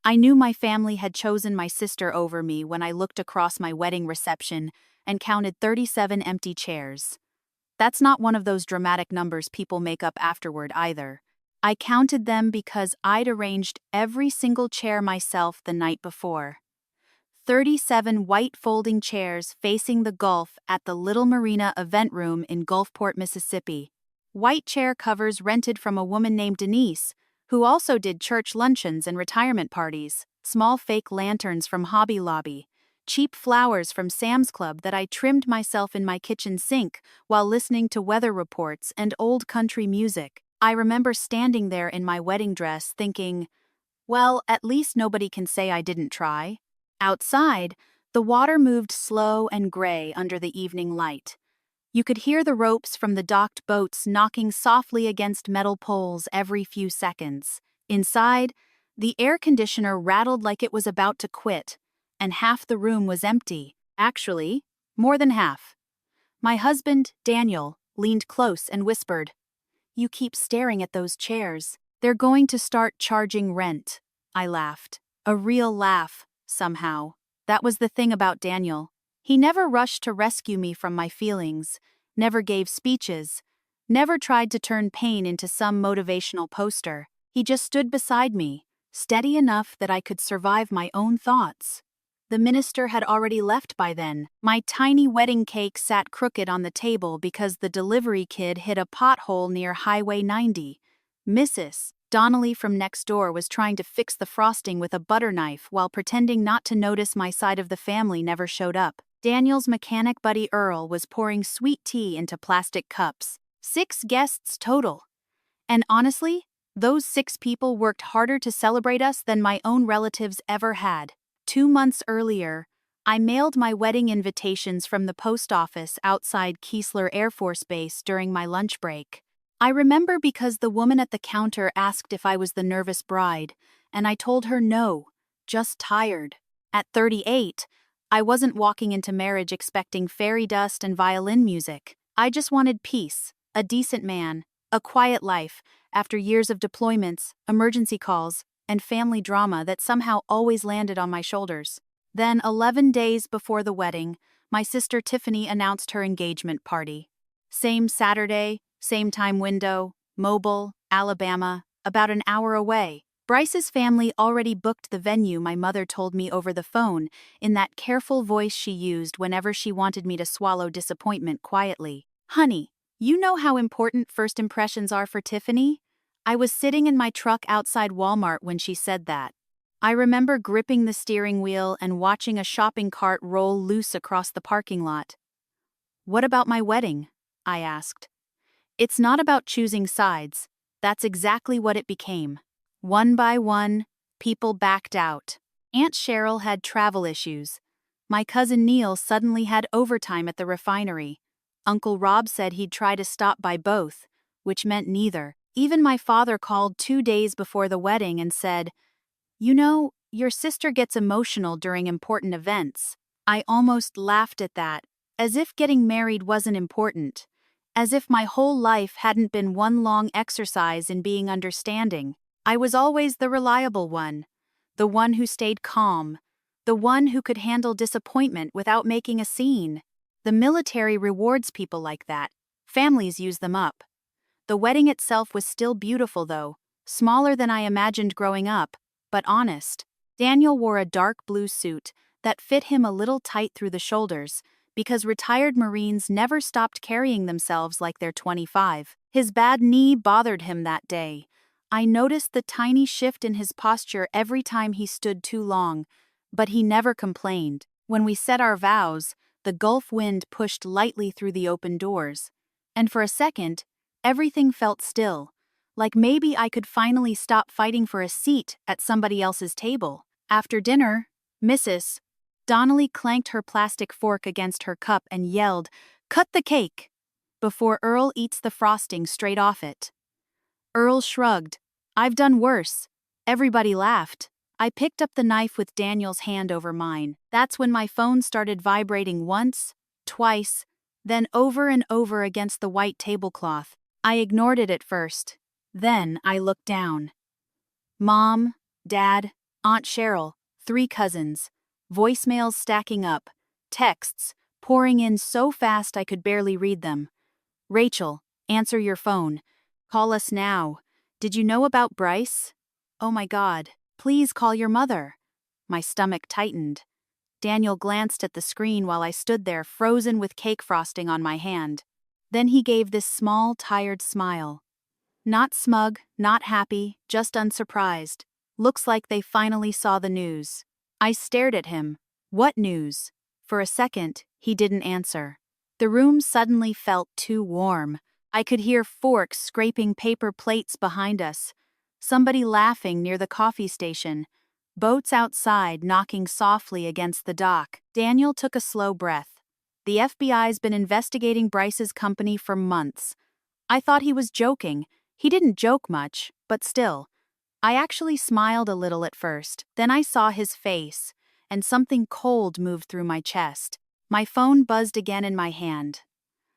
I knew my family had chosen my sister over me when I looked across my wedding reception and counted 37 empty chairs. That's not one of those dramatic numbers people make up afterward either. I counted them because I'd arranged every single chair myself the night before. 37 white folding chairs facing the Gulf at the Little Marina event room in Gulfport, Mississippi. White chair covers rented from a woman named Denise, who also did church luncheons and retirement parties, small fake lanterns from Hobby Lobby, cheap flowers from Sam's Club that I trimmed myself in my kitchen sink while listening to weather reports and old country music. I remember standing there in my wedding dress thinking, well, at least nobody can say I didn't try. Outside, the water moved slow and gray under the evening light. You could hear the ropes from the docked boats knocking softly against metal poles every few seconds. Inside, the air conditioner rattled like it was about to quit, and half the room was empty. Actually, more than half. My husband, Daniel, leaned close and whispered, "You keep staring at those chairs. They're going to start charging rent." I laughed. A real laugh, somehow. That was the thing about Daniel. He never rushed to rescue me from my feelings, never gave speeches, never tried to turn pain into some motivational poster. He just stood beside me, steady enough that I could survive my own thoughts. The minister had already left by then. My tiny wedding cake sat crooked on the table because the delivery kid hit a pothole near Highway 90. Mrs. Donnelly from next door was trying to fix the frosting with a butter knife while pretending not to notice my side of the family never showed up. Daniel's mechanic buddy Earl was pouring sweet tea into plastic cups. 6 guests total. And honestly, those 6 people worked harder to celebrate us than my own relatives ever had. 2 months earlier, I mailed my wedding invitations from the post office outside Keesler Air Force Base during my lunch break. I remember because the woman at the counter asked if I was the nervous bride, and I told her no, just tired. At 38, I wasn't walking into marriage expecting fairy dust and violin music. I just wanted peace, a decent man, a quiet life, after years of deployments, emergency calls, and family drama that somehow always landed on my shoulders. Then, 11 days before the wedding, my sister Tiffany announced her engagement party. Same Saturday, same time window, Mobile, Alabama, about an hour away. Bryce's family already booked the venue, my mother told me over the phone, in that careful voice she used whenever she wanted me to swallow disappointment quietly. "Honey, you know how important first impressions are for Tiffany?" I was sitting in my truck outside Walmart when she said that. I remember gripping the steering wheel and watching a shopping cart roll loose across the parking lot. "What about my wedding?" I asked. "It's not about choosing sides. That's exactly what it became." One by one, people backed out. Aunt Cheryl had travel issues. My cousin Neil suddenly had overtime at the refinery. Uncle Rob said he'd try to stop by both, which meant neither. Even my father called 2 days before the wedding and said, "You know, your sister gets emotional during important events." I almost laughed at that, as if getting married wasn't important, as if my whole life hadn't been one long exercise in being understanding. I was always the reliable one, the one who stayed calm, the one who could handle disappointment without making a scene. The military rewards people like that. Families use them up. The wedding itself was still beautiful though, smaller than I imagined growing up, but honest. Daniel wore a dark blue suit that fit him a little tight through the shoulders, because retired Marines never stopped carrying themselves like they're 25. His bad knee bothered him that day. I noticed the tiny shift in his posture every time he stood too long, but he never complained. When we said our vows, the Gulf wind pushed lightly through the open doors, and for a second, everything felt still, like maybe I could finally stop fighting for a seat at somebody else's table. After dinner, Mrs. Donnelly clanked her plastic fork against her cup and yelled, "Cut the cake!" before Earl eats the frosting straight off it. Earl shrugged. "I've done worse." Everybody laughed. I picked up the knife with Daniel's hand over mine. That's when my phone started vibrating once, twice, then over and over against the white tablecloth. I ignored it at first. Then I looked down. Mom, Dad, Aunt Cheryl, 3 cousins. Voicemails stacking up. Texts, pouring in so fast I could barely read them. Rachel, answer your phone. Call us now. Did you know about Bryce? Oh my God, please call your mother. My stomach tightened. Daniel glanced at the screen while I stood there frozen with cake frosting on my hand. Then he gave this small, tired smile. Not smug, not happy, just unsurprised. Looks like they finally saw the news. I stared at him. What news? For a second, he didn't answer. The room suddenly felt too warm. I could hear forks scraping paper plates behind us. Somebody laughing near the coffee station. Boats outside knocking softly against the dock. Daniel took a slow breath. The FBI's been investigating Bryce's company for months. I thought he was joking. He didn't joke much, but still. I actually smiled a little at first, then I saw his face, and something cold moved through my chest. My phone buzzed again in my hand.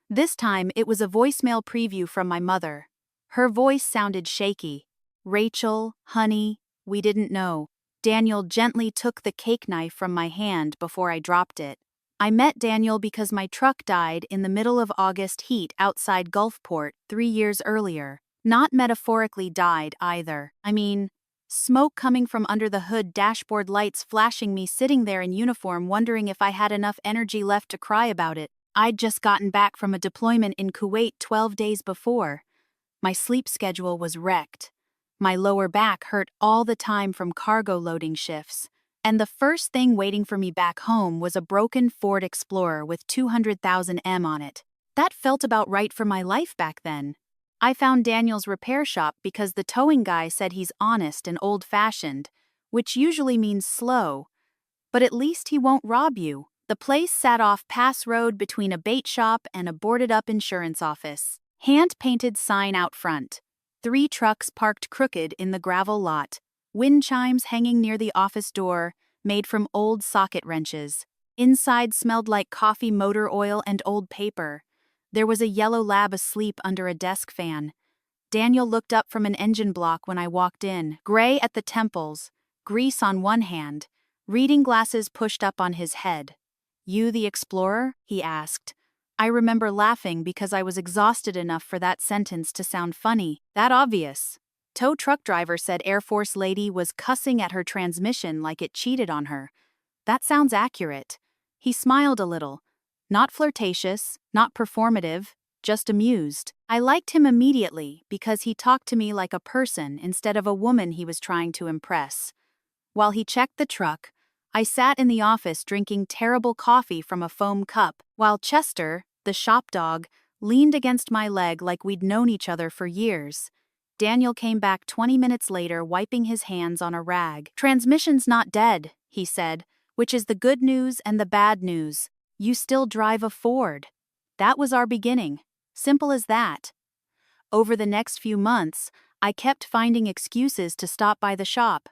This time, it was a voicemail preview from my mother. Her voice sounded shaky. Rachel, honey, we didn't know. Daniel gently took the cake knife from my hand before I dropped it. I met Daniel because my truck died in the middle of August heat outside Gulfport 3 years earlier. Not metaphorically died, either. I mean, smoke coming from under the hood, dashboard lights flashing, me sitting there in uniform wondering if I had enough energy left to cry about it. I'd just gotten back from a deployment in Kuwait 12 days before. My sleep schedule was wrecked. My lower back hurt all the time from cargo loading shifts. And the first thing waiting for me back home was a broken Ford Explorer with 200,000 M on it. That felt about right for my life back then. I found Daniel's repair shop because the towing guy said he's honest and old-fashioned, which usually means slow. But at least he won't rob you. The place sat off Pass Road between a bait shop and a boarded-up insurance office. Hand-painted sign out front. 3 trucks parked crooked in the gravel lot. Wind chimes hanging near the office door, made from old socket wrenches. Inside smelled like coffee, motor oil, and old paper. There was a yellow lab asleep under a desk fan. Daniel looked up from an engine block when I walked in, gray at the temples, grease on one hand, reading glasses pushed up on his head. You the explorer? He asked. I remember laughing because I was exhausted enough for that sentence to sound funny, that obvious. Tow truck driver said Air Force lady was cussing at her transmission like it cheated on her. That sounds accurate. He smiled a little. Not flirtatious, not performative, just amused. I liked him immediately because he talked to me like a person instead of a woman he was trying to impress. While he checked the truck, I sat in the office drinking terrible coffee from a foam cup, while Chester, the shop dog, leaned against my leg like we'd known each other for years. Daniel came back 20 minutes later wiping his hands on a rag. Transmission's not dead, he said, which is the good news and the bad news. You still drive a Ford. That was our beginning. Simple as that. Over the next few months, I kept finding excuses to stop by the shop.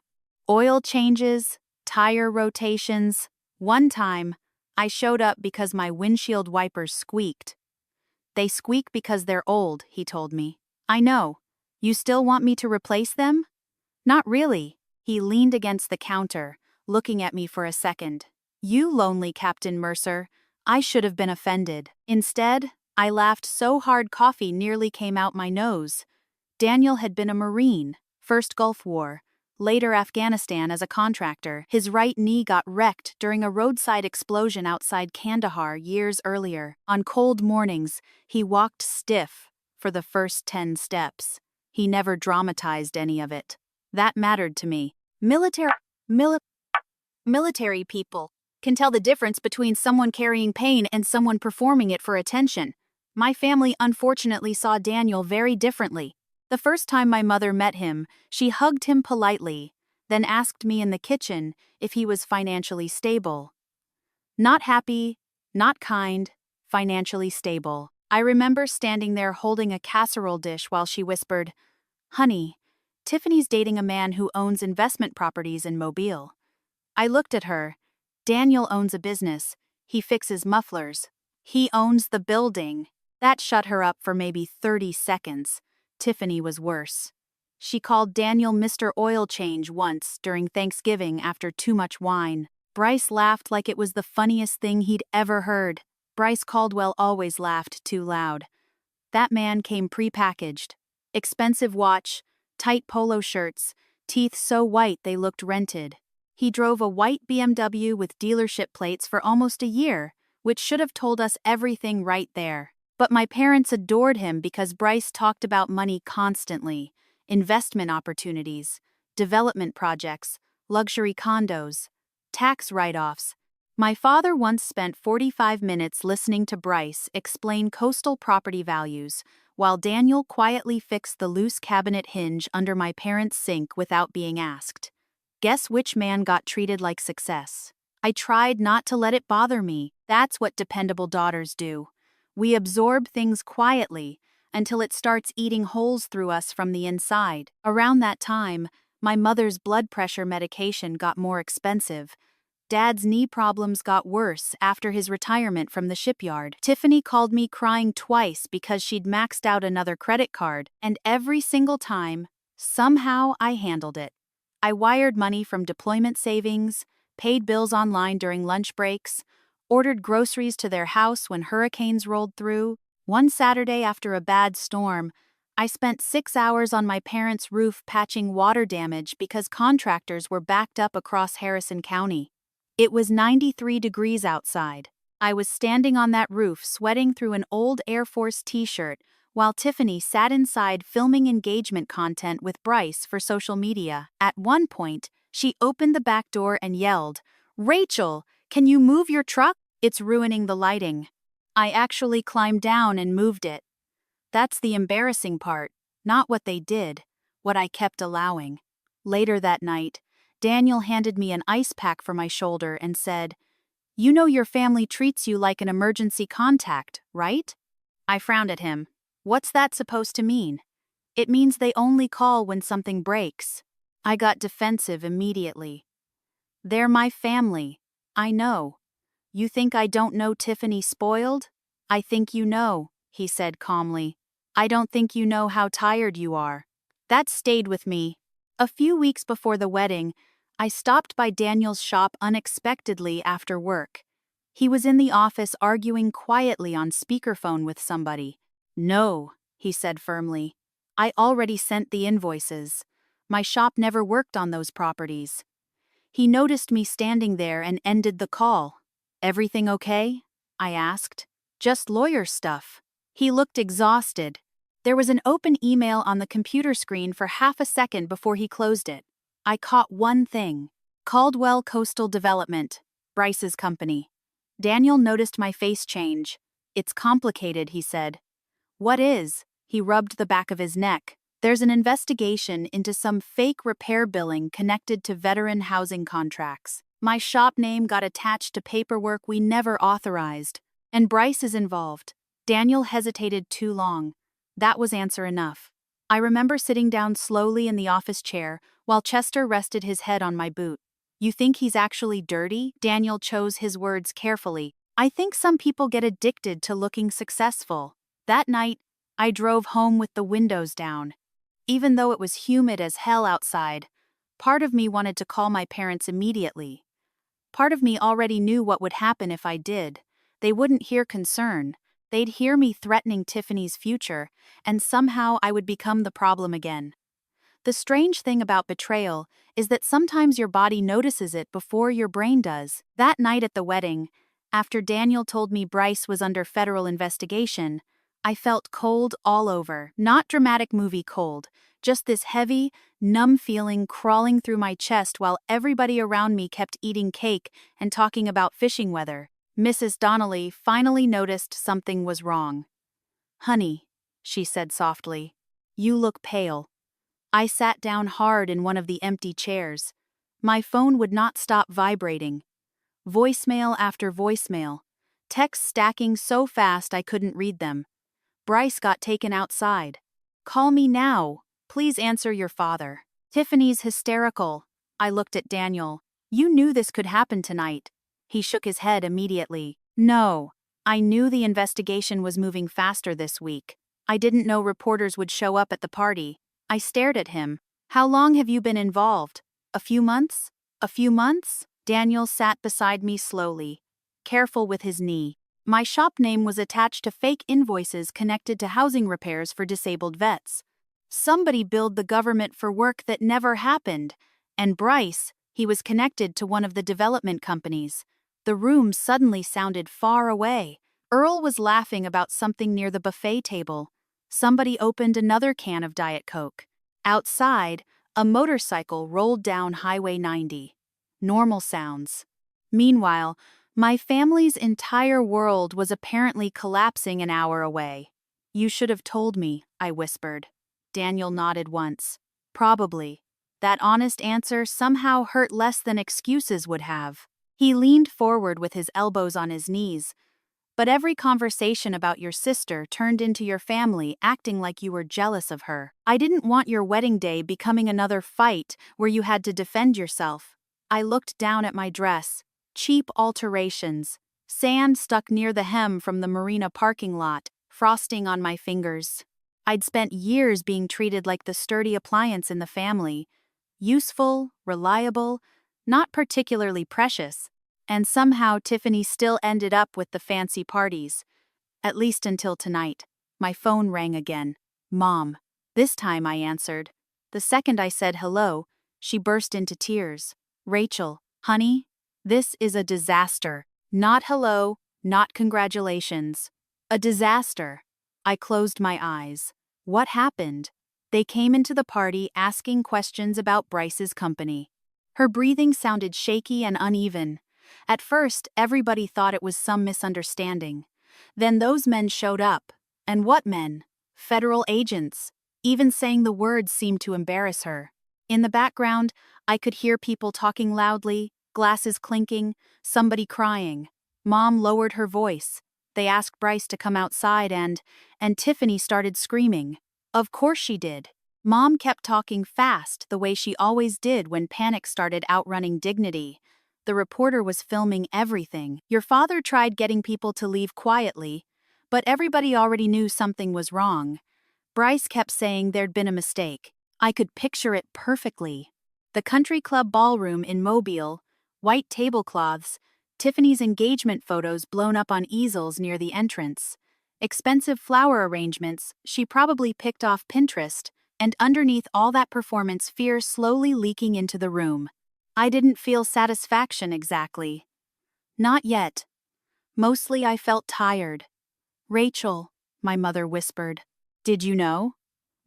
Oil changes, tire rotations. One time, I showed up because my windshield wipers squeaked. They squeak because they're old, he told me. I know. You still want me to replace them? Not really. He leaned against the counter, looking at me for a second. You lonely Captain Mercer. I should have been offended. Instead, I laughed so hard coffee nearly came out my nose. Daniel had been a Marine, first Gulf War, later Afghanistan as a contractor. His right knee got wrecked during a roadside explosion outside Kandahar years earlier. On cold mornings, he walked stiff for the first 10 steps. He never dramatized any of it. That mattered to me. Military people can tell the difference between someone carrying pain and someone performing it for attention. My family unfortunately saw Daniel very differently. The first time my mother met him, she hugged him politely, then asked me in the kitchen if he was financially stable. Not happy, not kind, financially stable. I remember standing there holding a casserole dish while she whispered, "Honey, Tiffany's dating a man who owns investment properties in Mobile." I looked at her. Daniel owns a business. He fixes mufflers. He owns the building. That shut her up for maybe 30 seconds. Tiffany was worse. She called Daniel Mr. Oil Change once during Thanksgiving after too much wine. Bryce laughed like it was the funniest thing he'd ever heard. Bryce Caldwell always laughed too loud. That man came pre-packaged. Expensive watch, tight polo shirts, teeth so white they looked rented. He drove a white BMW with dealership plates for almost a year, which should have told us everything right there. But my parents adored him because Bryce talked about money constantly. Investment opportunities, development projects, luxury condos, tax write-offs. My father once spent 45 minutes listening to Bryce explain coastal property values, while Daniel quietly fixed the loose cabinet hinge under my parents' sink without being asked. Guess which man got treated like success? I tried not to let it bother me. That's what dependable daughters do. We absorb things quietly until it starts eating holes through us from the inside. Around that time, my mother's blood pressure medication got more expensive. Dad's knee problems got worse after his retirement from the shipyard. Tiffany called me crying twice because she'd maxed out another credit card, and every single time, somehow I handled it. I wired money from deployment savings, paid bills online during lunch breaks, ordered groceries to their house when hurricanes rolled through. One Saturday after a bad storm, I spent 6 hours on my parents' roof patching water damage because contractors were backed up across Harrison County. It was 93 degrees outside. I was standing on that roof sweating through an old Air Force t-shirt while Tiffany sat inside filming engagement content with Bryce for social media. At one point, she opened the back door and yelled, "Rachel, can you move your truck? It's ruining the lighting." I actually climbed down and moved it. That's the embarrassing part, not what they did, what I kept allowing. Later that night, Daniel handed me an ice pack for my shoulder and said, "You know your family treats you like an emergency contact, right?" I frowned at him. What's that supposed to mean? It means they only call when something breaks. I got defensive immediately. They're my family. I know. You think I don't know Tiffany spoiled? I think you know, he said calmly. I don't think you know how tired you are. That stayed with me. A few weeks before the wedding, I stopped by Daniel's shop unexpectedly after work. He was in the office arguing quietly on speakerphone with somebody. "No," he said firmly. "I already sent the invoices. My shop never worked on those properties." He noticed me standing there and ended the call. "Everything okay?" I asked. "Just lawyer stuff." He looked exhausted. There was an open email on the computer screen for half a second before he closed it. I caught one thing. Caldwell Coastal Development, Bryce's company. Daniel noticed my face change. "It's complicated," he said. "What is?" He rubbed the back of his neck. "There's an investigation into some fake repair billing connected to veteran housing contracts. My shop name got attached to paperwork we never authorized. And Bryce is involved." Daniel hesitated too long. That was answer enough. I remember sitting down slowly in the office chair while Chester rested his head on my boot. "You think he's actually dirty?" Daniel chose his words carefully. "I think some people get addicted to looking successful." That night, I drove home with the windows down. Even though it was humid as hell outside, part of me wanted to call my parents immediately. Part of me already knew what would happen if I did. They wouldn't hear concern. They'd hear me threatening Tiffany's future, and somehow I would become the problem again. The strange thing about betrayal is that sometimes your body notices it before your brain does. That night at the wedding, after Daniel told me Bryce was under federal investigation, I felt cold all over. Not dramatic movie cold, just this heavy, numb feeling crawling through my chest while everybody around me kept eating cake and talking about fishing weather. Mrs. Donnelly finally noticed something was wrong. "Honey," she said softly, "you look pale." I sat down hard in one of the empty chairs. My phone would not stop vibrating. Voicemail after voicemail. Texts stacking so fast I couldn't read them. Bryce got taken outside. "Call me now. Please answer your father." "Tiffany's hysterical." I looked at Daniel. "You knew this could happen tonight." He shook his head immediately. "No. I knew the investigation was moving faster this week. I didn't know reporters would show up at the party. I stared at him. How long have you been involved? A few months? A few months? Daniel sat beside me slowly, careful with his knee. My shop name was attached to fake invoices connected to housing repairs for disabled vets. Somebody billed the government for work that never happened, and Bryce, he was connected to one of the development companies. The room suddenly sounded far away. Earl was laughing about something near the buffet table. Somebody opened another can of Diet Coke. Outside, a motorcycle rolled down Highway 90. Normal sounds. Meanwhile, my family's entire world was apparently collapsing an hour away. You should have told me, I whispered. Daniel nodded once. Probably. That honest answer somehow hurt less than excuses would have. He leaned forward with his elbows on his knees. But every conversation about your sister turned into your family acting like you were jealous of her. I didn't want your wedding day becoming another fight where you had to defend yourself. I looked down at my dress. Cheap alterations. Sand stuck near the hem from the marina parking lot, frosting on my fingers. I'd spent years being treated like the sturdy appliance in the family. Useful, reliable, not particularly precious. And somehow Tiffany still ended up with the fancy parties. At least until tonight. My phone rang again. Mom. This time I answered. The second I said hello, she burst into tears. Rachel, honey, this is a disaster. Not hello, not congratulations. A disaster. I closed my eyes. What happened? They came into the party asking questions about Bryce's company. Her breathing sounded shaky and uneven. At first, everybody thought it was some misunderstanding. Then those men showed up. And what men? Federal agents. Even saying the words seemed to embarrass her. In the background, I could hear people talking loudly, glasses clinking, somebody crying. Mom lowered her voice. They asked Bryce to come outside and Tiffany started screaming. Of course she did. Mom kept talking fast the way she always did when panic started outrunning dignity. The reporter was filming everything. Your father tried getting people to leave quietly, but everybody already knew something was wrong. Bryce kept saying there'd been a mistake. I could picture it perfectly. The country club ballroom in Mobile, white tablecloths, Tiffany's engagement photos blown up on easels near the entrance. Expensive flower arrangements she probably picked off Pinterest, and underneath all that performance fear slowly leaking into the room. I didn't feel satisfaction exactly. Not yet. Mostly I felt tired. Rachel, my mother whispered. Did you know?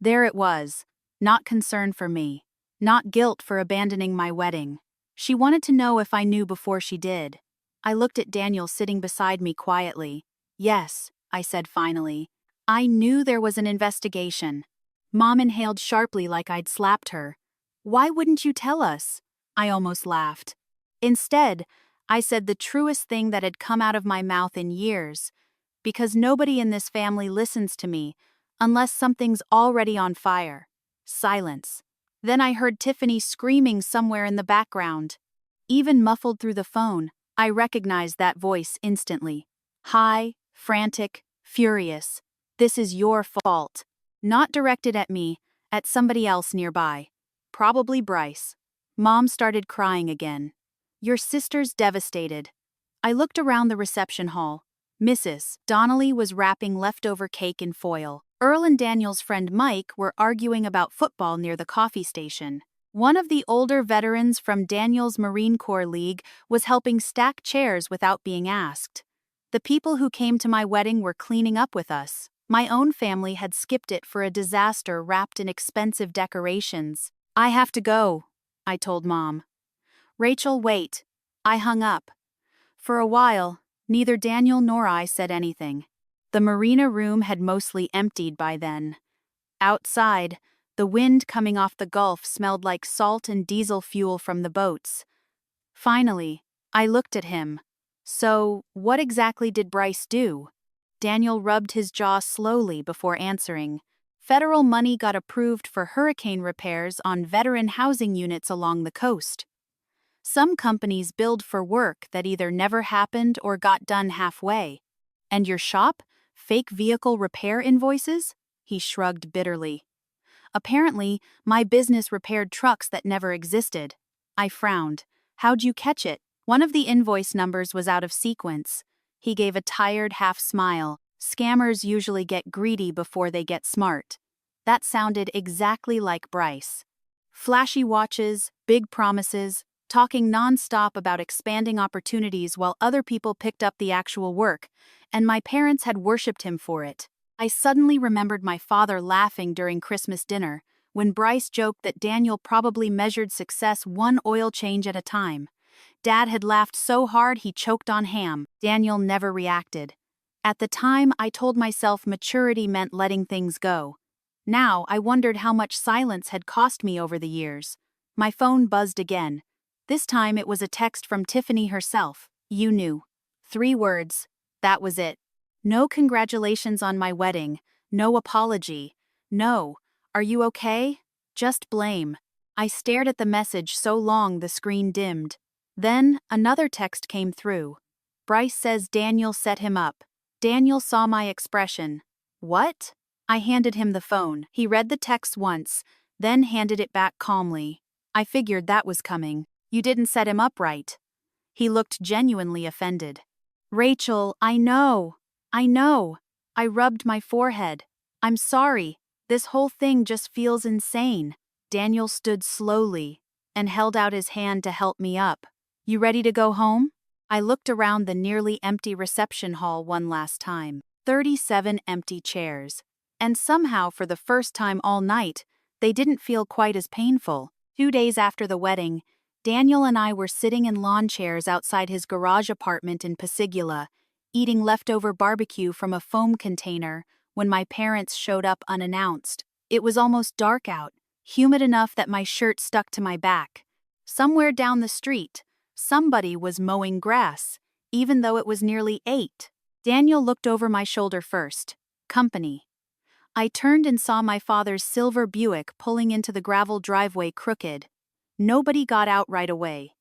There it was. Not concern for me. Not guilt for abandoning my wedding. She wanted to know if I knew before she did. I looked at Daniel sitting beside me quietly. Yes, I said finally. I knew there was an investigation. Mom inhaled sharply like I'd slapped her. Why wouldn't you tell us? I almost laughed. Instead, I said the truest thing that had come out of my mouth in years. Because nobody in this family listens to me unless something's already on fire. Silence. Then I heard Tiffany screaming somewhere in the background. Even muffled through the phone, I recognized that voice instantly. High, frantic, furious. This is your fault. Not directed at me, at somebody else nearby. Probably Bryce. Mom started crying again. Your sister's devastated. I looked around the reception hall. Mrs. Donnelly was wrapping leftover cake in foil. Earl and Daniel's friend Mike were arguing about football near the coffee station. One of the older veterans from Daniel's Marine Corps League was helping stack chairs without being asked. The people who came to my wedding were cleaning up with us. My own family had skipped it for a disaster wrapped in expensive decorations. I have to go, I told Mom. Rachel, wait. I hung up. For a while, neither Daniel nor I said anything. The marina room had mostly emptied by then. Outside, the wind coming off the Gulf smelled like salt and diesel fuel from the boats. Finally, I looked at him. So, what exactly did Bryce do? Daniel rubbed his jaw slowly before answering. Federal money got approved for hurricane repairs on veteran housing units along the coast. Some companies billed for work that either never happened or got done halfway. And your shop? Fake vehicle repair invoices? He shrugged bitterly. Apparently, my business repaired trucks that never existed. I frowned. How'd you catch it? One of the invoice numbers was out of sequence. He gave a tired half smile. Scammers usually get greedy before they get smart. That sounded exactly like Bryce. Flashy watches, big promises, talking non-stop about expanding opportunities while other people picked up the actual work, and my parents had worshipped him for it. I suddenly remembered my father laughing during Christmas dinner, when Bryce joked that Daniel probably measured success one oil change at a time. Dad had laughed so hard he choked on ham. Daniel never reacted. At the time, I told myself maturity meant letting things go. Now, I wondered how much silence had cost me over the years. My phone buzzed again. This time it was a text from Tiffany herself. You knew. 3 words. That was it. No congratulations on my wedding. No apology. No. Are you okay? Just blame. I stared at the message so long the screen dimmed. Then, another text came through. Bryce says Daniel set him up. Daniel saw my expression. What? I handed him the phone. He read the text once, then handed it back calmly. I figured that was coming. You didn't set him up right. He looked genuinely offended. Rachel, I know. I rubbed my forehead. I'm sorry. This whole thing just feels insane. Daniel stood slowly and held out his hand to help me up. You ready to go home? I looked around the nearly empty reception hall one last time. 37 empty chairs. And somehow, for the first time all night, they didn't feel quite as painful. 2 days after the wedding, Daniel and I were sitting in lawn chairs outside his garage apartment in Pasiguila, eating leftover barbecue from a foam container when my parents showed up unannounced. It was almost dark out, humid enough that my shirt stuck to my back. Somewhere down the street, somebody was mowing grass, even though it was nearly 8. Daniel looked over my shoulder first. Company. I turned and saw my father's silver Buick pulling into the gravel driveway crooked. Nobody got out right away.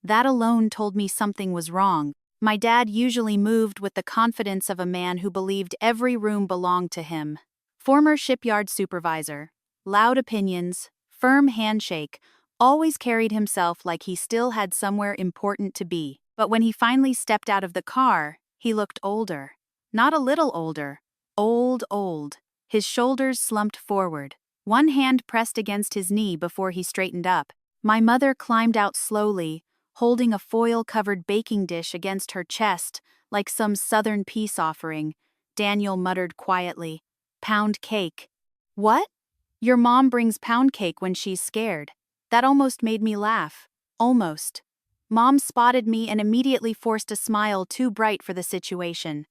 That alone told me something was wrong. My dad usually moved with the confidence of a man who believed every room belonged to him. Former shipyard supervisor, loud opinions, firm handshake, always carried himself like he still had somewhere important to be. But when he finally stepped out of the car, he looked older. Not a little older. Old. His shoulders slumped forward. One hand pressed against his knee before he straightened up. My mother climbed out slowly, holding a foil-covered baking dish against her chest like some southern peace offering. Daniel muttered quietly, "Pound cake." "What?" "Your mom brings pound cake when she's scared." That almost made me laugh. Almost. Mom spotted me and immediately forced a smile too bright for the situation.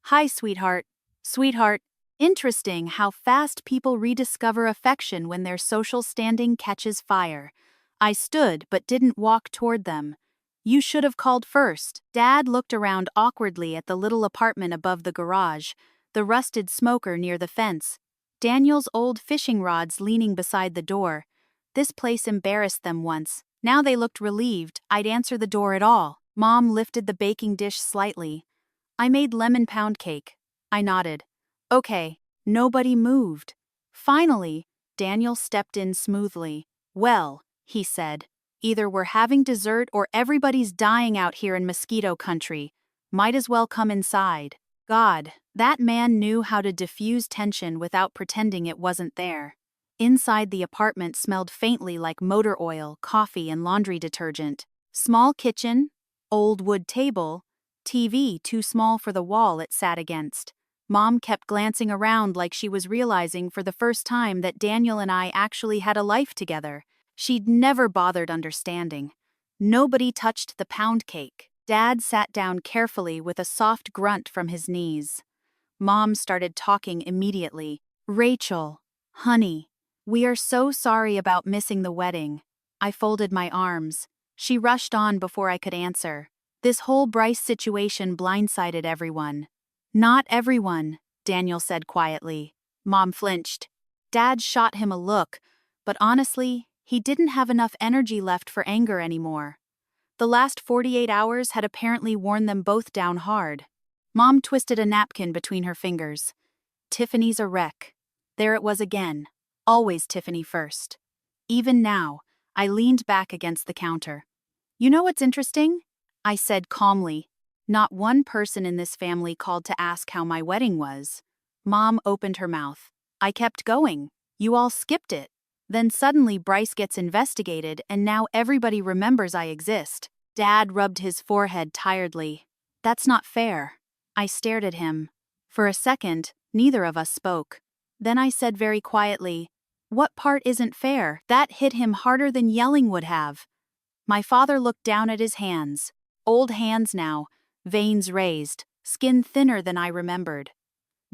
"Hi, sweetheart." "Sweetheart." Interesting how fast people rediscover affection when their social standing catches fire. I stood but didn't walk toward them. "You should have called first." Dad looked around awkwardly at the little apartment above the garage, the rusted smoker near the fence, Daniel's old fishing rods leaning beside the door. This place embarrassed them once. Now they looked relieved I'd answer the door at all. Mom lifted the baking dish slightly. "I made lemon pound cake." I nodded. "Okay." Nobody moved. Finally, Daniel stepped in smoothly. "Well," he said, "either we're having dessert or everybody's dying out here in mosquito country. Might as well come inside." God, that man knew how to diffuse tension without pretending it wasn't there. Inside the apartment smelled faintly like motor oil, coffee, and laundry detergent. Small kitchen, old wood table, TV too small for the wall it sat against. Mom kept glancing around like she was realizing for the first time that Daniel and I actually had a life together. She'd never bothered understanding. Nobody touched the pound cake. Dad sat down carefully with a soft grunt from his knees. Mom started talking immediately. "Rachel, honey, we are so sorry about missing the wedding." I folded my arms. She rushed on before I could answer. "This whole Bryce situation blindsided everyone." "Not everyone," Daniel said quietly. Mom flinched. Dad shot him a look, but honestly, he didn't have enough energy left for anger anymore. The last 48 hours had apparently worn them both down hard. Mom twisted a napkin between her fingers. "Tiffany's a wreck." There it was again. Always Tiffany first. Even now, I leaned back against the counter. You know what's interesting? I said calmly. Not one person in this family called to ask how my wedding was. Mom opened her mouth. I kept going. You all skipped it. Then suddenly Bryce gets investigated and now everybody remembers I exist. Dad rubbed his forehead tiredly. That's not fair. I stared at him. For a second, neither of us spoke. Then I said very quietly, "What part isn't fair?" That hit him harder than yelling would have. My father looked down at his hands. Old hands now, veins raised, skin thinner than I remembered.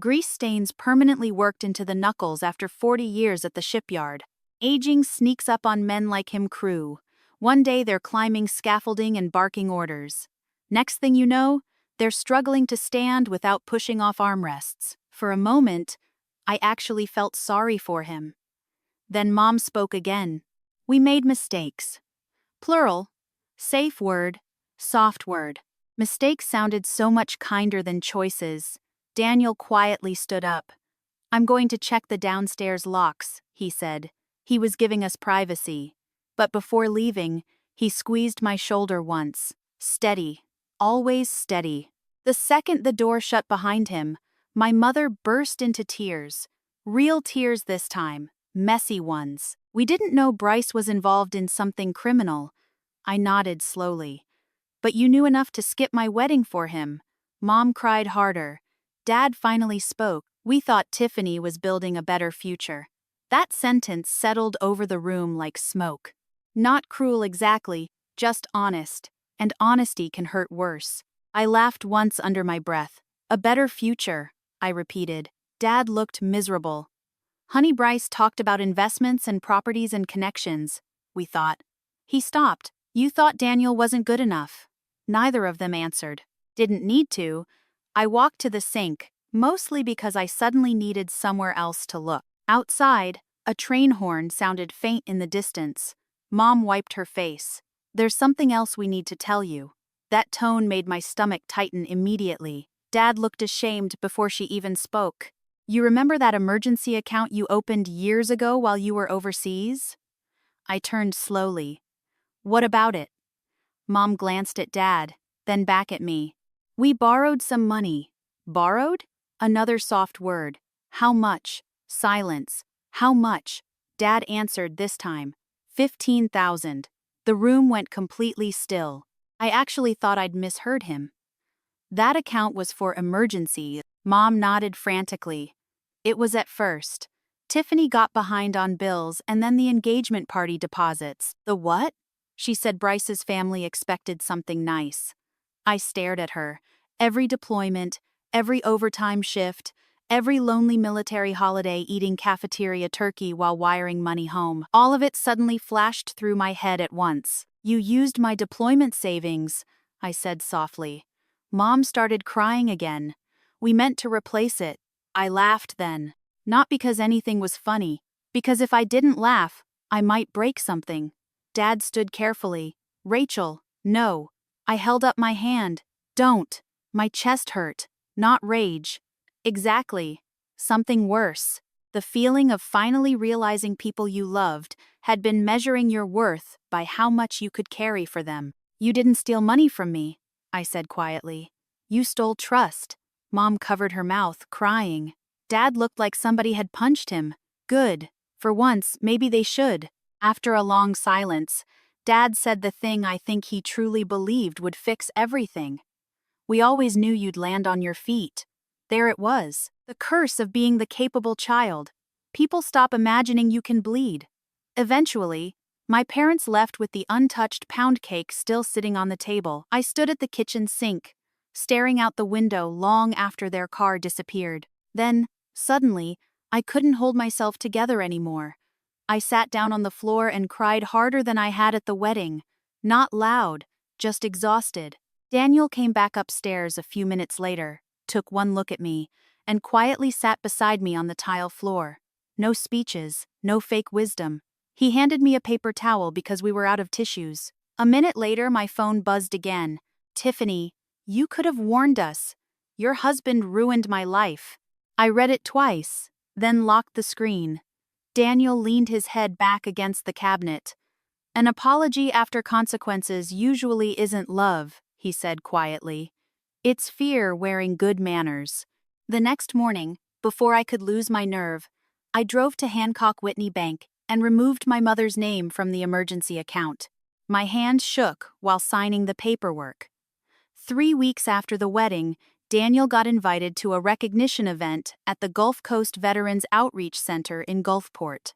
Grease stains permanently worked into the knuckles after 40 years at the shipyard. Aging sneaks up on men like him crew. One day they're climbing scaffolding and barking orders. Next thing you know, they're struggling to stand without pushing off armrests. For a moment, I actually felt sorry for him. Then Mom spoke again. We made mistakes. Plural. Safe word. Soft word. Mistakes sounded so much kinder than choices. Daniel quietly stood up. I'm going to check the downstairs locks, he said. He was giving us privacy. But before leaving, he squeezed my shoulder once. Steady. Always steady. The second the door shut behind him, my mother burst into tears. Real tears this time. Messy ones. We didn't know Bryce was involved in something criminal. I nodded slowly. But you knew enough to skip my wedding for him. Mom cried harder. Dad finally spoke. We thought Tiffany was building a better future. That sentence settled over the room like smoke. Not cruel exactly, just honest. And honesty can hurt worse. I laughed once under my breath. A better future, I repeated. Dad looked miserable. Honey Bryce talked about investments and properties and connections, we thought. He stopped. You thought Daniel wasn't good enough. Neither of them answered. Didn't need to. I walked to the sink, mostly because I suddenly needed somewhere else to look. Outside, a train horn sounded faint in the distance. Mom wiped her face. There's something else we need to tell you. That tone made my stomach tighten immediately. Dad looked ashamed before she even spoke. You remember that emergency account you opened years ago while you were overseas? I turned slowly. What about it? Mom glanced at Dad, then back at me. We borrowed some money. Borrowed? Another soft word. How much? Silence. How much? Dad answered this time. 15,000. The room went completely still. I actually thought I'd misheard him. That account was for emergency. Mom nodded frantically. It was at first. Tiffany got behind on bills and then the engagement party deposits. The what? She said Bryce's family expected something nice. I stared at her. Every deployment, every overtime shift, every lonely military holiday eating cafeteria turkey while wiring money home. All of it suddenly flashed through my head at once. You used my deployment savings, I said softly. Mom started crying again. We meant to replace it. I laughed then. Not because anything was funny, because if I didn't laugh, I might break something. Dad stood carefully. Rachel, no. I held up my hand. Don't. My chest hurt. Not rage. Exactly. Something worse. The feeling of finally realizing people you loved had been measuring your worth by how much you could carry for them. You didn't steal money from me, I said quietly. You stole trust. Mom covered her mouth, crying. Dad looked like somebody had punched him. Good. For once, maybe they should. After a long silence, Dad said the thing I think he truly believed would fix everything. We always knew you'd land on your feet. There it was. The curse of being the capable child. People stop imagining you can bleed. Eventually, my parents left with the untouched pound cake still sitting on the table. I stood at the kitchen sink, staring out the window long after their car disappeared. Then, suddenly, I couldn't hold myself together anymore. I sat down on the floor and cried harder than I had at the wedding. Not loud, just exhausted. Daniel came back upstairs a few minutes later, took one look at me, and quietly sat beside me on the tile floor. No speeches, no fake wisdom. He handed me a paper towel because we were out of tissues. A minute later, my phone buzzed again. Tiffany, you could have warned us. Your husband ruined my life. I read it twice, then locked the screen. Daniel leaned his head back against the cabinet. An apology after consequences usually isn't love, he said quietly. It's fear wearing good manners. The next morning, before I could lose my nerve, I drove to Hancock Whitney Bank and removed my mother's name from the emergency account. My hand shook while signing the paperwork. 3 weeks after the wedding, Daniel got invited to a recognition event at the Gulf Coast Veterans Outreach Center in Gulfport.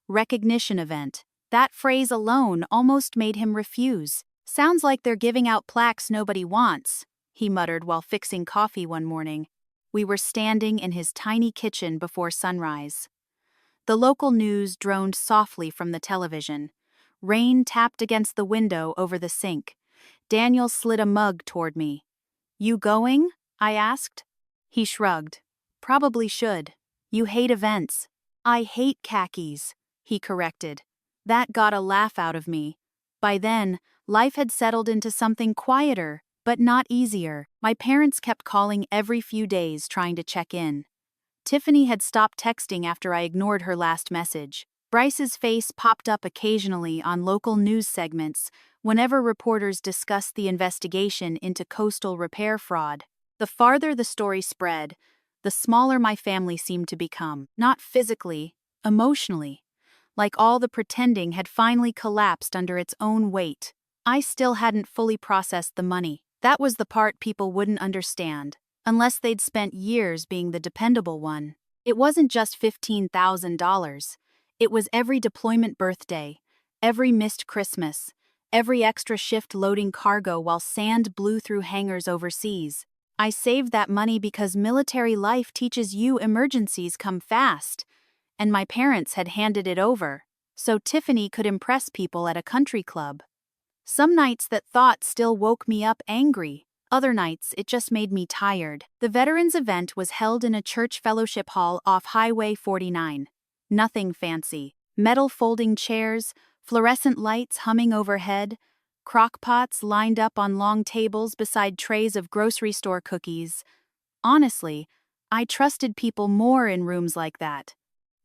Recognition event. That phrase alone almost made him refuse. Sounds like they're giving out plaques nobody wants, he muttered while fixing coffee one morning. We were standing in his tiny kitchen before sunrise. The local news droned softly from the television. Rain tapped against the window over the sink. Daniel slid a mug toward me. You going? I asked. He shrugged. Probably should. You hate events. I hate khakis, he corrected. That got a laugh out of me. By then, life had settled into something quieter, but not easier. My parents kept calling every few days trying to check in. Tiffany had stopped texting after I ignored her last message. Bryce's face popped up occasionally on local news segments whenever reporters discussed the investigation into coastal repair fraud. The farther the story spread, the smaller my family seemed to become. Not physically, emotionally. Like all the pretending had finally collapsed under its own weight. I still hadn't fully processed the money. That was the part people wouldn't understand, unless they'd spent years being the dependable one. It wasn't just $15,000. It was every deployment birthday, every missed Christmas, every extra shift loading cargo while sand blew through hangars overseas. I saved that money because military life teaches you emergencies come fast, and my parents had handed it over, so Tiffany could impress people at a country club. Some nights that thought still woke me up angry. Other nights, it just made me tired. The Veterans event was held in a church fellowship hall off Highway 49. Nothing fancy. Metal folding chairs, fluorescent lights humming overhead, crock-pots lined up on long tables beside trays of grocery store cookies. Honestly, I trusted people more in rooms like that.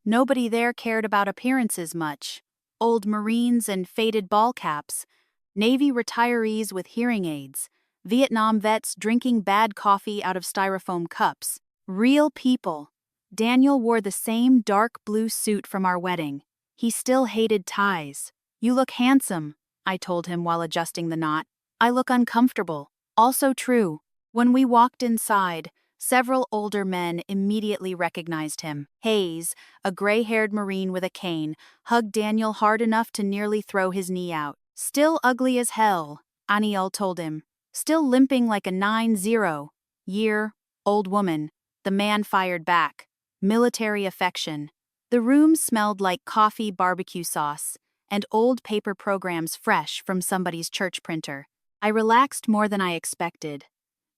Nobody there cared about appearances much. Old Marines and faded ball caps, Navy retirees with hearing aids, Vietnam vets drinking bad coffee out of styrofoam cups. Real people. Daniel wore the same dark blue suit from our wedding. He still hated ties. You look handsome, I told him while adjusting the knot. I look uncomfortable. Also true. When we walked inside, several older men immediately recognized him. Hayes, a gray-haired Marine with a cane, hugged Daniel hard enough to nearly throw his knee out. Still ugly as hell, Aniel told him. Still limping like a 90-year old woman. The man fired back. Military affection. The room smelled like coffee barbecue sauce and old paper programs fresh from somebody's church printer. I relaxed more than I expected.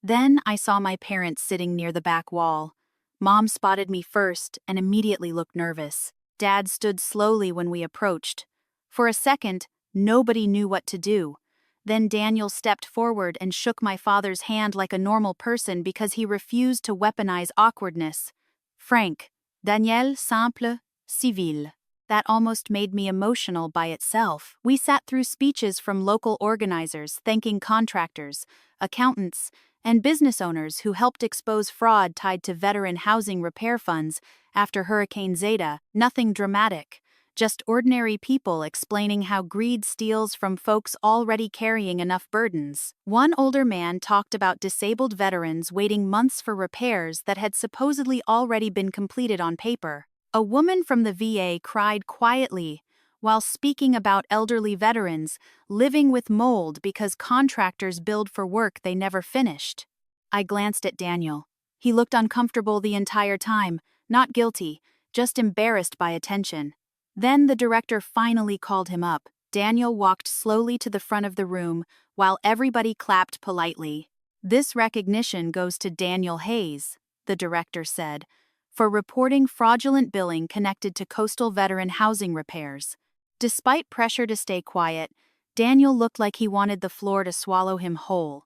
Then I saw my parents sitting near the back wall. Mom spotted me first and immediately looked nervous. Dad stood slowly when we approached. For a second, nobody knew what to do. Then Daniel stepped forward and shook my father's hand like a normal person because he refused to weaponize awkwardness. Frank, Daniel simple, civil. That almost made me emotional by itself. We sat through speeches from local organizers thanking contractors, accountants, and business owners who helped expose fraud tied to veteran housing repair funds after Hurricane Zeta. Nothing dramatic. Just ordinary people explaining how greed steals from folks already carrying enough burdens. One older man talked about disabled veterans waiting months for repairs that had supposedly already been completed on paper. A woman from the VA cried quietly while speaking about elderly veterans living with mold because contractors billed for work they never finished. I glanced at Daniel. He looked uncomfortable the entire time, not guilty, just embarrassed by attention. Then the director finally called him up. Daniel walked slowly to the front of the room while everybody clapped politely. This recognition goes to Daniel Hayes, the director said, for reporting fraudulent billing connected to coastal veteran housing repairs. Despite pressure to stay quiet, Daniel looked like he wanted the floor to swallow him whole.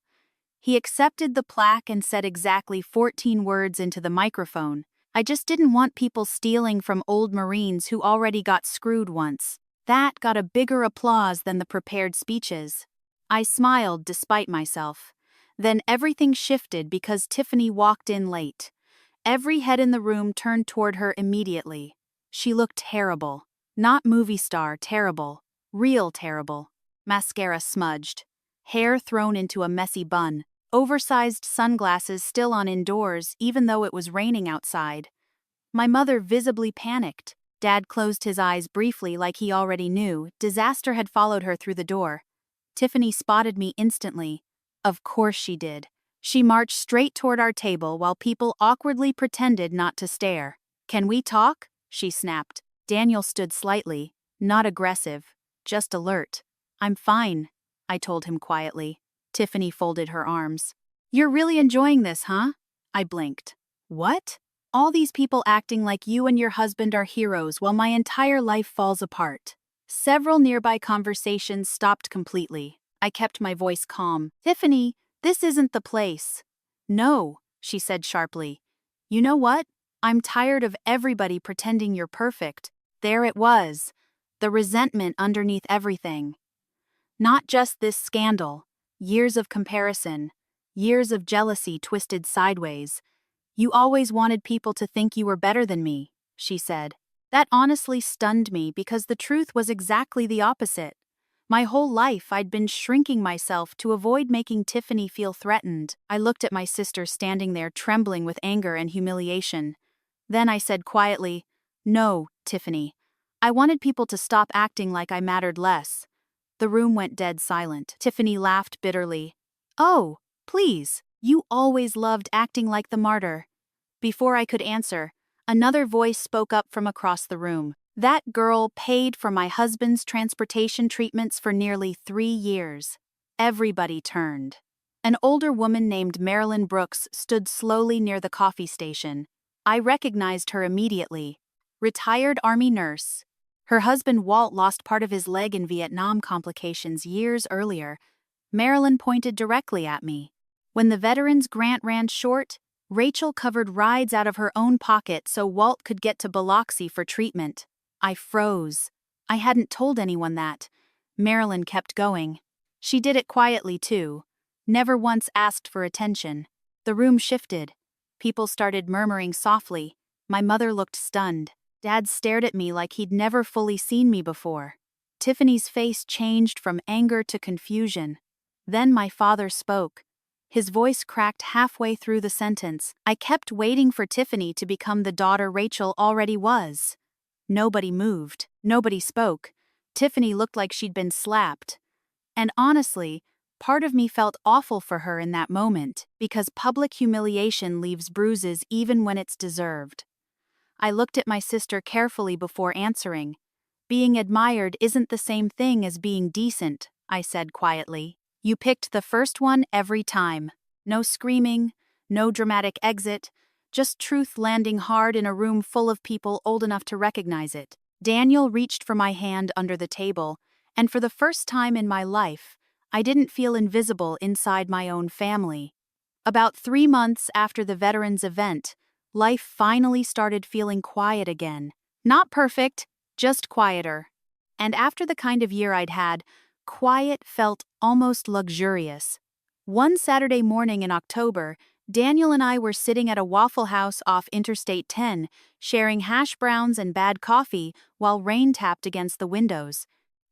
He accepted the plaque and said exactly 14 words into the microphone. I just didn't want people stealing from old Marines who already got screwed once. That got a bigger applause than the prepared speeches. I smiled despite myself. Then everything shifted because Tiffany walked in late. Every head in the room turned toward her immediately. She looked terrible. Not movie star terrible. Real terrible. Mascara smudged. Hair thrown into a messy bun. Oversized sunglasses still on indoors even though it was raining outside. My mother visibly panicked. Dad closed his eyes briefly like he already knew. Disaster had followed her through the door. Tiffany spotted me instantly. Of course she did. She marched straight toward our table while people awkwardly pretended not to stare. "Can we talk?" she snapped. Daniel stood slightly, not aggressive, just alert. "I'm fine," I told him quietly. Tiffany folded her arms. "You're really enjoying this, huh?" I blinked. "What? All these people acting like you and your husband are heroes while my entire life falls apart." Several nearby conversations stopped completely. I kept my voice calm. "Tiffany, this isn't the place." "No," she said sharply. "You know what? I'm tired of everybody pretending you're perfect." There it was. The resentment underneath everything. Not just this scandal. Years of comparison. Years of jealousy twisted sideways. "You always wanted people to think you were better than me," she said. That honestly stunned me because the truth was exactly the opposite. My whole life I'd been shrinking myself to avoid making Tiffany feel threatened. I looked at my sister standing there trembling with anger and humiliation. Then I said quietly, "No, Tiffany. I wanted people to stop acting like I mattered less." The room went dead silent. Tiffany laughed bitterly. "Oh, please, you always loved acting like the martyr." Before I could answer, another voice spoke up from across the room. "That girl paid for my husband's transportation treatments for nearly 3 years." Everybody turned. An older woman named Marilyn Brooks stood slowly near the coffee station. I recognized her immediately. Retired Army nurse. Her husband Walt lost part of his leg in Vietnam complications years earlier. Marilyn pointed directly at me. When the veterans grant ran short, Rachel covered rides out of her own pocket so Walt could get to Biloxi for treatment. I froze. I hadn't told anyone that. Marilyn kept going. She did it quietly too. Never once asked for attention. The room shifted. People started murmuring softly. My mother looked stunned. Dad stared at me like he'd never fully seen me before. Tiffany's face changed from anger to confusion. Then my father spoke. His voice cracked halfway through the sentence. I kept waiting for Tiffany to become the daughter Rachel already was. Nobody moved. Nobody spoke. Tiffany looked like she'd been slapped. And honestly, part of me felt awful for her in that moment, because public humiliation leaves bruises even when it's deserved. I looked at my sister carefully before answering. "Being admired isn't the same thing as being decent," I said quietly. "You picked the first one every time. No screaming, no dramatic exit, just truth landing hard in a room full of people old enough to recognize it." Daniel reached for my hand under the table, and for the first time in my life, I didn't feel invisible inside my own family. About 3 months after the veterans event, life finally started feeling quiet again. Not perfect, just quieter. And after the kind of year I'd had, quiet felt almost luxurious. One Saturday morning in October, Daniel and I were sitting at a Waffle House off Interstate 10, sharing hash browns and bad coffee while rain tapped against the windows.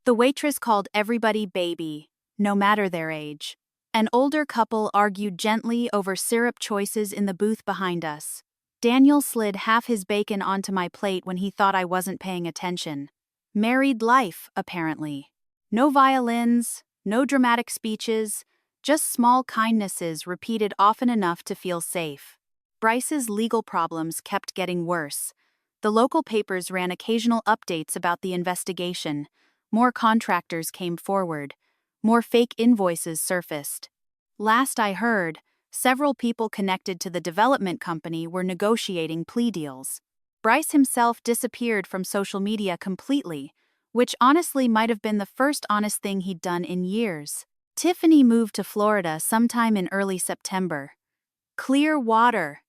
The waitress called everybody baby, no matter their age. An older couple argued gently over syrup choices in the booth behind us. Daniel slid half his bacon onto my plate when he thought I wasn't paying attention. Married life, apparently. No violins, no dramatic speeches, just small kindnesses repeated often enough to feel safe. Bryce's legal problems kept getting worse. The local papers ran occasional updates about the investigation. More contractors came forward. More fake invoices surfaced. Last I heard, several people connected to the development company were negotiating plea deals. Bryce himself disappeared from social media completely, which honestly might have been the first honest thing he'd done in years. Tiffany moved to Florida sometime in early September. Clear water.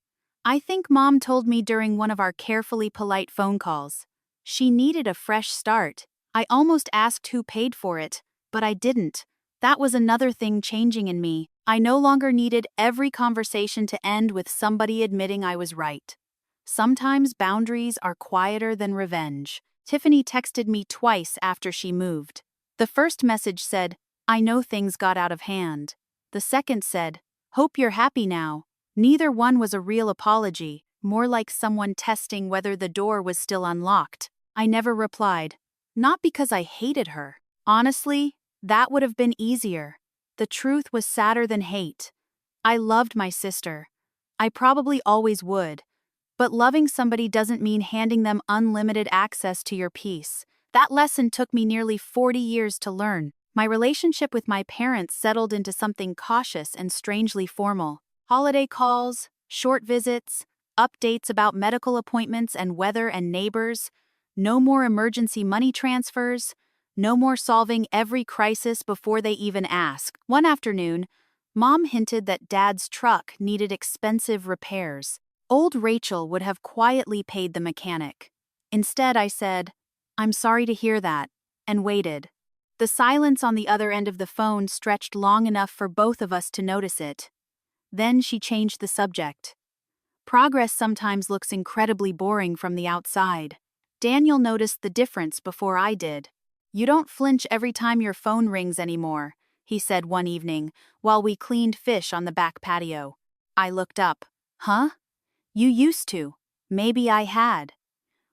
I think Mom told me during one of our carefully polite phone calls. She needed a fresh start. I almost asked who paid for it, but I didn't. That was another thing changing in me. I no longer needed every conversation to end with somebody admitting I was right. Sometimes boundaries are quieter than revenge. Tiffany texted me twice after she moved. The first message said, "I know things got out of hand." The second said, "Hope you're happy now." Neither one was a real apology, more like someone testing whether the door was still unlocked. I never replied. Not because I hated her. Honestly, that would have been easier. The truth was sadder than hate. I loved my sister. I probably always would. But loving somebody doesn't mean handing them unlimited access to your peace. That lesson took me nearly 40 years to learn. My relationship with my parents settled into something cautious and strangely formal. Holiday calls, short visits, updates about medical appointments and weather and neighbors, no more emergency money transfers, no more solving every crisis before they even ask. One afternoon, Mom hinted that Dad's truck needed expensive repairs. Old Rachel would have quietly paid the mechanic. Instead, I said, "I'm sorry to hear that," and waited. The silence on the other end of the phone stretched long enough for both of us to notice it. Then she changed the subject. Progress sometimes looks incredibly boring from the outside. Daniel noticed the difference before I did. "You don't flinch every time your phone rings anymore," he said one evening, while we cleaned fish on the back patio. I looked up. "Huh? You used to." Maybe I had.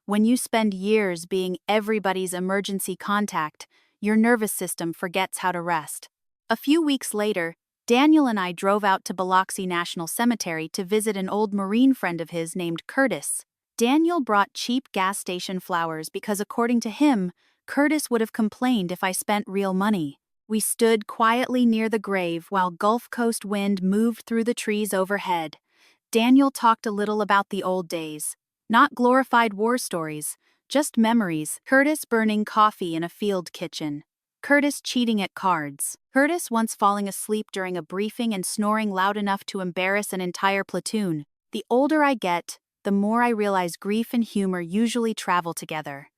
When you spend years being everybody's emergency contact, your nervous system forgets how to rest. A few weeks later, Daniel and I drove out to Biloxi National Cemetery to visit an old Marine friend of his named Curtis. Daniel brought cheap gas station flowers because, according to him, Curtis would have complained if I spent real money. We stood quietly near the grave while Gulf Coast wind moved through the trees overhead. Daniel talked a little about the old days. Not glorified war stories, just memories. Curtis burning coffee in a field kitchen. Curtis cheating at cards. Curtis once falling asleep during a briefing and snoring loud enough to embarrass an entire platoon. The older I get, the more I realize grief and humor usually travel together.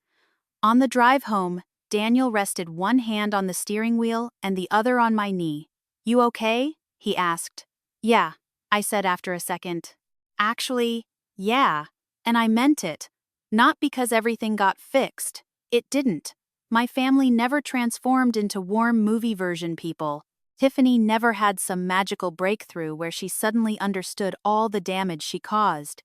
On the drive home, Daniel rested one hand on the steering wheel and the other on my knee. "You okay?" he asked. "Yeah," I said after a second. Actually, yeah, and I meant it. Not because everything got fixed. It didn't. My family never transformed into warm movie version people. Tiffany never had some magical breakthrough where she suddenly understood all the damage she caused.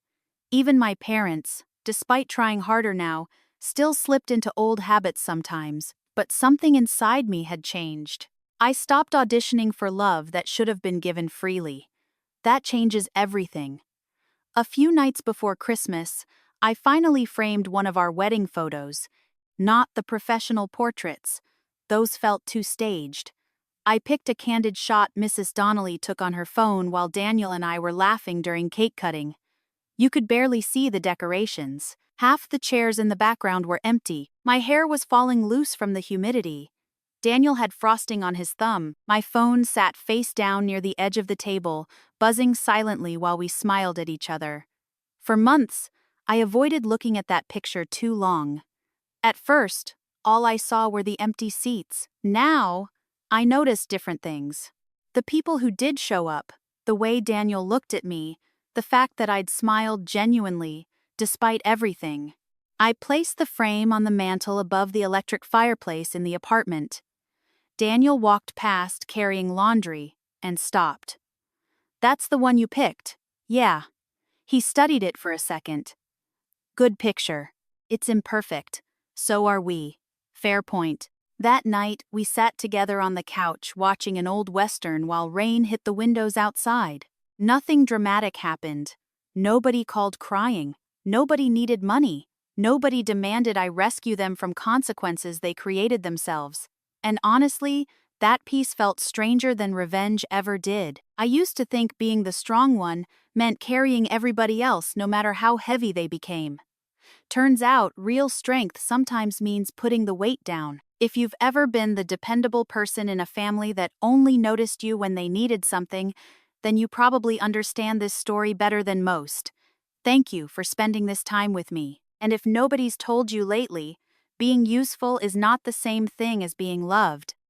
Even my parents, despite trying harder now, still slipped into old habits sometimes, but something inside me had changed. I stopped auditioning for love that should have been given freely. That changes everything. A few nights before Christmas, I finally framed one of our wedding photos. Not the professional portraits. Those felt too staged. I picked a candid shot Mrs. Donnelly took on her phone while Daniel and I were laughing during cake cutting. You could barely see the decorations. Half the chairs in the background were empty. My hair was falling loose from the humidity. Daniel had frosting on his thumb. My phone sat face down near the edge of the table, buzzing silently while we smiled at each other. For months, I avoided looking at that picture too long. At first, all I saw were the empty seats. Now, I noticed different things. The people who did show up, the way Daniel looked at me, the fact that I'd smiled genuinely, despite everything. I placed the frame on the mantel above the electric fireplace in the apartment. Daniel walked past carrying laundry and stopped. "That's the one you picked." "Yeah." He studied it for a second. "Good picture. It's imperfect. So are we." Fair point. That night, we sat together on the couch watching an old western while rain hit the windows outside. Nothing dramatic happened. Nobody called crying. Nobody needed money. Nobody demanded I rescue them from consequences they created themselves. And honestly, that piece felt stranger than revenge ever did. I used to think being the strong one meant carrying everybody else no matter how heavy they became. Turns out, real strength sometimes means putting the weight down. If you've ever been the dependable person in a family that only noticed you when they needed something, then you probably understand this story better than most. Thank you for spending this time with me. And if nobody's told you lately, being useful is not the same thing as being loved.